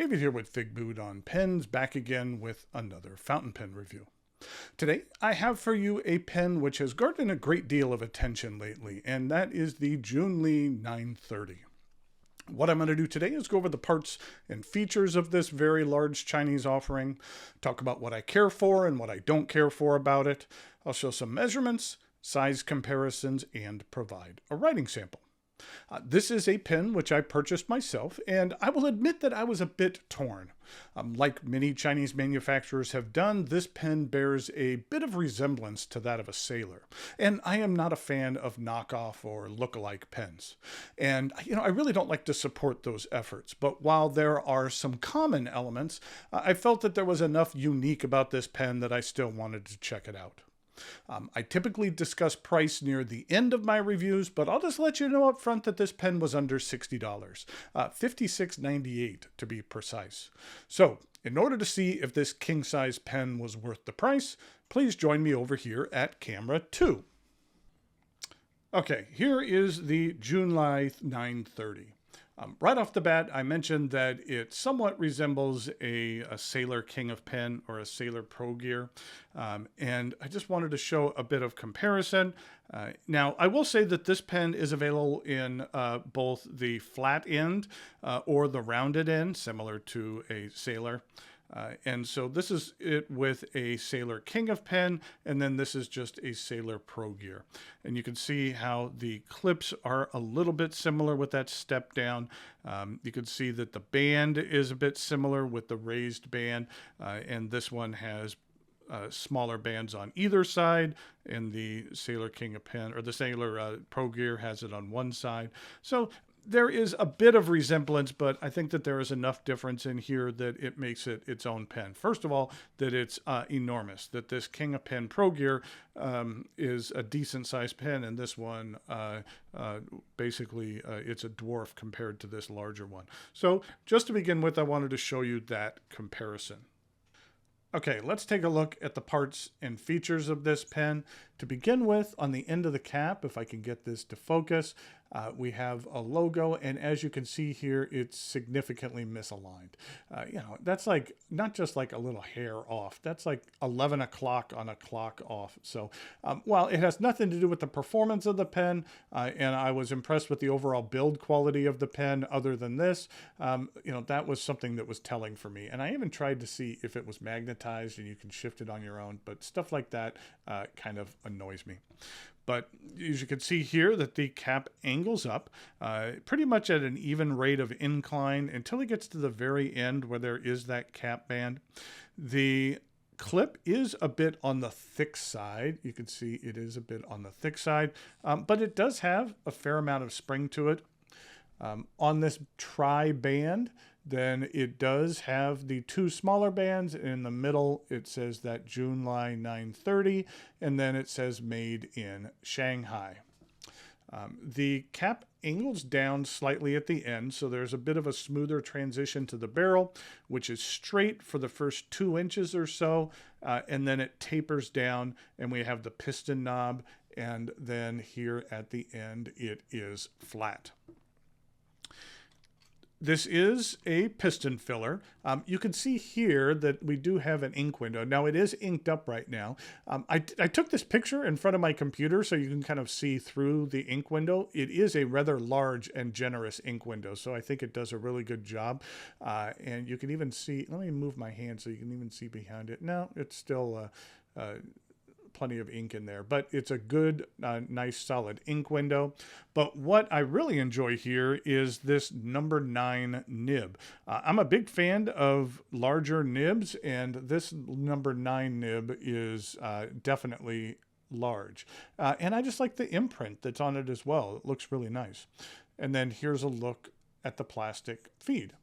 David here with Figboot on Pens, back again with another fountain pen review. Today, I have for you a pen which has garnered a great deal of attention lately, and that is the Junlai 930. What I'm going to do today is go over the parts and features of this very large Chinese offering, talk about what I care for and what I don't care for about it. I'll show some measurements, size comparisons, and provide a writing sample. This is a pen which I purchased myself, and I will admit that I was a bit torn. Like many Chinese manufacturers have done, this pen bears a bit of resemblance to that of a sailor, and I am not a fan of knockoff or look-alike pens. And, I really don't like to support those efforts, but while there are some common elements, I felt that there was enough unique about this pen that I still wanted to check it out. I typically discuss price near the end of my reviews, but I'll just let you know up front that this pen was under $60, $56.98 to be precise. So, in order to see if this king-size pen was worth the price, please join me over here at camera 2. Okay, here is the Junlai 930. Right off the bat, I mentioned that it somewhat resembles a Sailor King of Pen or a Sailor Pro Gear, and I just wanted to show a bit of comparison. Now, I will say that this pen is available in both the flat end or the rounded end, similar to a Sailor. And so this is it with a Sailor King of Pen, and then this is just a Sailor Pro Gear. And you can see how the clips are a little bit similar with that step down. You can see that the band is a bit similar with the raised band, and this one has smaller bands on either side, and the Sailor King of Pen, or the Sailor Pro Gear, has it on one side. So there is a bit of resemblance, but I think that there is enough difference in here that it makes it its own pen. First of all, that it's enormous, that this King of Pen Pro Gear is a decent sized pen, and this one basically it's a dwarf compared to this larger one. So just to begin with, I wanted to show you that comparison. Okay, let's take a look at the parts and features of this pen. To begin with, on the end of the cap, if I can get this to focus, we have a logo, and as you can see here, it's significantly misaligned. That's like not just like a little hair off. That's like 11 o'clock on a clock off. So while it has nothing to do with the performance of the pen, and I was impressed with the overall build quality of the pen other than this, that was something that was telling for me. And I even tried to see if it was magnetized and you can shift it on your own, but stuff like that kind of annoys me. But as you can see here, that the cap angles up pretty much at an even rate of incline until it gets to the very end where there is that cap band. The clip is a bit on the thick side. You can see it is a bit on the thick side, but it does have a fair amount of spring to it. On this tri-band, then it does have the two smaller bands. In the middle, it says that Junlai 930, and then it says made in Shanghai. The cap angles down slightly at the end, so there's a bit of a smoother transition to the barrel, which is straight for the first 2 inches or so, and then it tapers down, and we have the piston knob, and then here at the end, it is flat. This is a piston filler. You can see here that we do have an ink window. Now it is inked up right now. I took this picture in front of my computer so you can kind of see through the ink window. It is a rather large and generous ink window, so I think it does a really good job. And you can even see, let me move my hand so you can even see behind it. No, it's still plenty of ink in there, but it's a good, nice, solid ink window. But what I really enjoy here is this number 9 nib. I'm a big fan of larger nibs, and this number 9 nib is definitely large. And I just like the imprint that's on it as well. It looks really nice. And then here's a look at the plastic feed.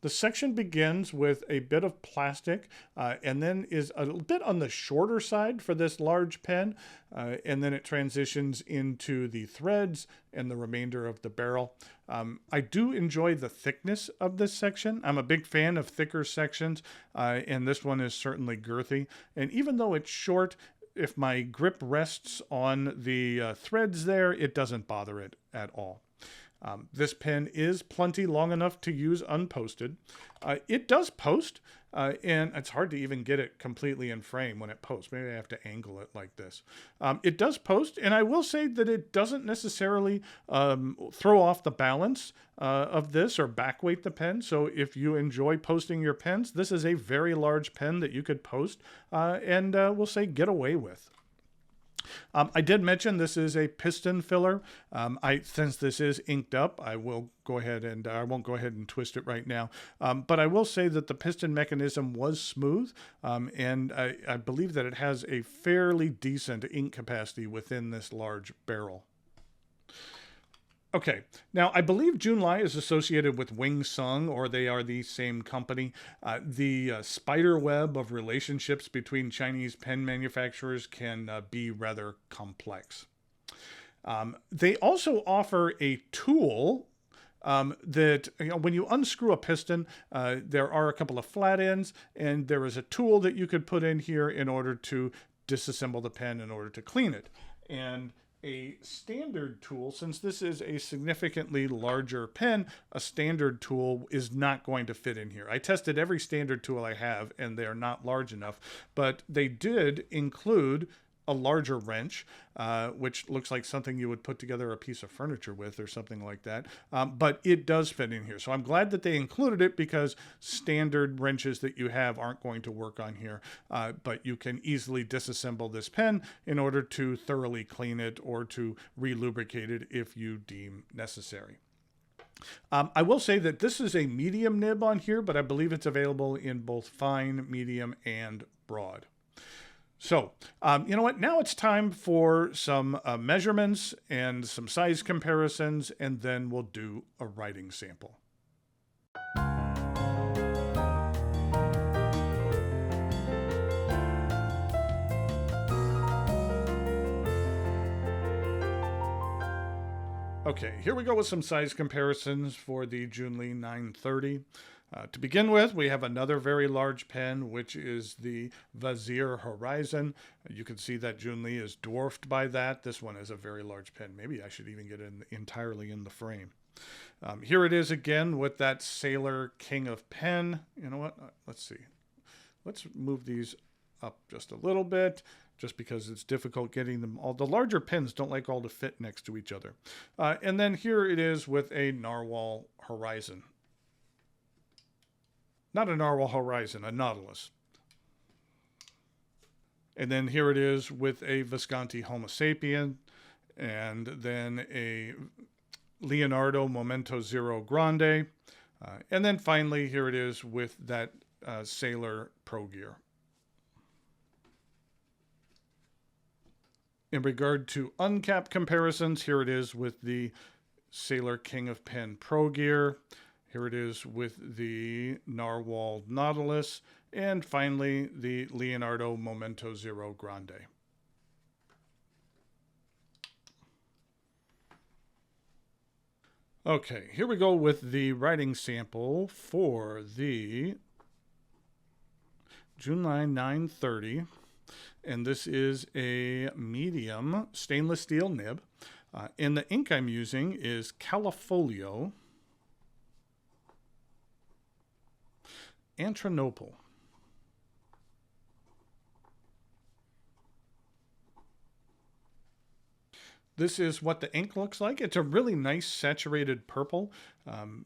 The section begins with a bit of plastic and then is a bit on the shorter side for this large pen, and then it transitions into the threads and the remainder of the barrel. I do enjoy the thickness of this section. I'm a big fan of thicker sections, and this one is certainly girthy. And even though it's short, if my grip rests on the threads there, it doesn't bother it at all. This pen is plenty long enough to use unposted. It does post, and it's hard to even get it completely in frame when it posts. Maybe I have to angle it like this. It does post, and I will say that it doesn't necessarily throw off the balance of this or backweight the pen. So if you enjoy posting your pens, this is a very large pen that you could post and we'll say get away with. I did mention this is a piston filler. Since this is inked up, I will go ahead and I won't go ahead and twist it right now. But I will say that the piston mechanism was smooth, and I believe that it has a fairly decent ink capacity within this large barrel. Okay, now I believe Junlai is associated with Wing Sung, or they are the same company. The spider web of relationships between Chinese pen manufacturers can be rather complex. They also offer a tool that, when you unscrew a piston, there are a couple of flat ends, and there is a tool that you could put in here in order to disassemble the pen in order to clean it. And a standard tool, since this is a significantly larger pen, a standard tool is not going to fit in here. I tested every standard tool I have, and they are not large enough, but they did include a larger wrench, which looks like something you would put together a piece of furniture with or something like that. But it does fit in here. So I'm glad that they included it, because standard wrenches that you have aren't going to work on here. But you can easily disassemble this pen in order to thoroughly clean it or to re-lubricate it if you deem necessary. I will say that this is a medium nib on here, but I believe it's available in both fine, medium, and broad. So, you know what? Now it's time for some measurements and some size comparisons, and then we'll do a writing sample. Okay, here we go with some size comparisons for the Junlai 930. To begin with, we have another very large pen, which is the Vizier Horizon. You can see that Junlai is dwarfed by that. This one is a very large pen. Maybe I should even get it entirely in the frame. Here it is again with that Sailor King of Pen. You know what? Let's see. Let's move these up just a little bit, just because it's difficult getting them all. The larger pens don't like all to fit next to each other. And then here it is with a Narwhal Horizon. Not a Narwhal Horizon, a Nautilus. And then here it is with a Visconti Homo sapien, and then a Leonardo Momento Zero Grande. And then finally, here it is with that Sailor Pro Gear. In regard to uncapped comparisons, here it is with the Sailor King of Pen Pro Gear. Here it is with the Narwhal Nautilus, and finally the Leonardo Momento Zero Grande. Okay, here we go with the writing sample for the Junlai 930, and this is a medium stainless steel nib, and the ink I'm using is Califolio Antranopel. This is what the ink looks like. It's a really nice saturated purple,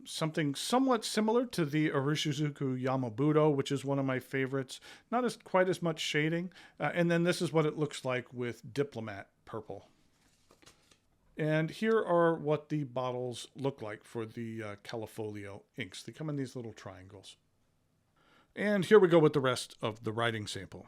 something somewhat similar to the Urishizuku Yamabudo, which is one of my favorites. Not as quite as much shading. And then this is what it looks like with Diplomat purple. And here are what the bottles look like for the Califolio inks. They come in these little triangles. And here we go with the rest of the writing sample.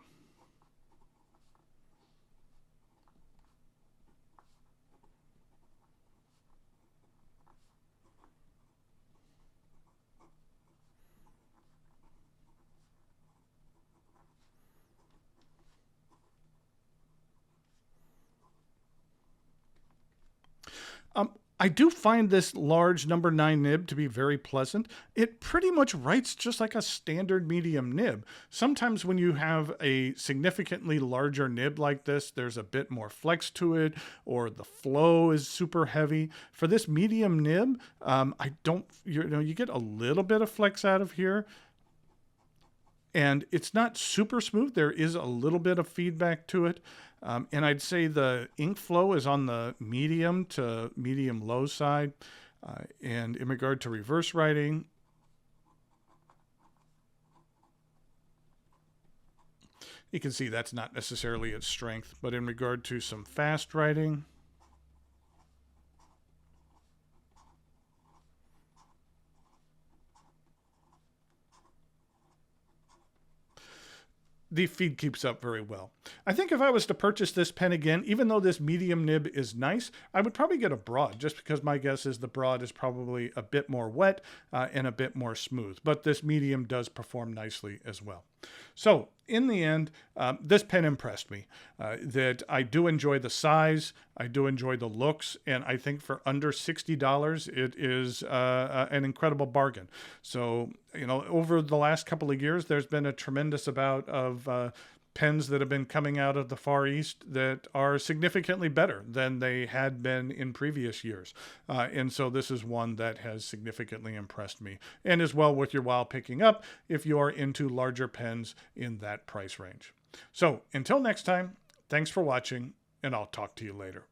I do find this large number 9 nib to be very pleasant. It pretty much writes just like a standard medium nib. Sometimes when you have a significantly larger nib like this, there's a bit more flex to it, or the flow is super heavy. For this medium nib, you get a little bit of flex out of here, and it's not super smooth. There is a little bit of feedback to it. And I'd say the ink flow is on the medium to medium low side. And in regard to reverse writing, you can see that's not necessarily its strength. But in regard to some fast writing, the feed keeps up very well. I think if I was to purchase this pen again, even though this medium nib is nice, I would probably get a broad, just because my guess is the broad is probably a bit more wet and a bit more smooth. But this medium does perform nicely as well. So in the end, this pen impressed me. That I do enjoy the size, I do enjoy the looks, and I think for under $60, it is an incredible bargain. So, over the last couple of years, there's been a tremendous amount of pens that have been coming out of the Far East that are significantly better than they had been in previous years. And so this is one that has significantly impressed me and is well worth your while picking up if you are into larger pens in that price range. So until next time, thanks for watching, and I'll talk to you later.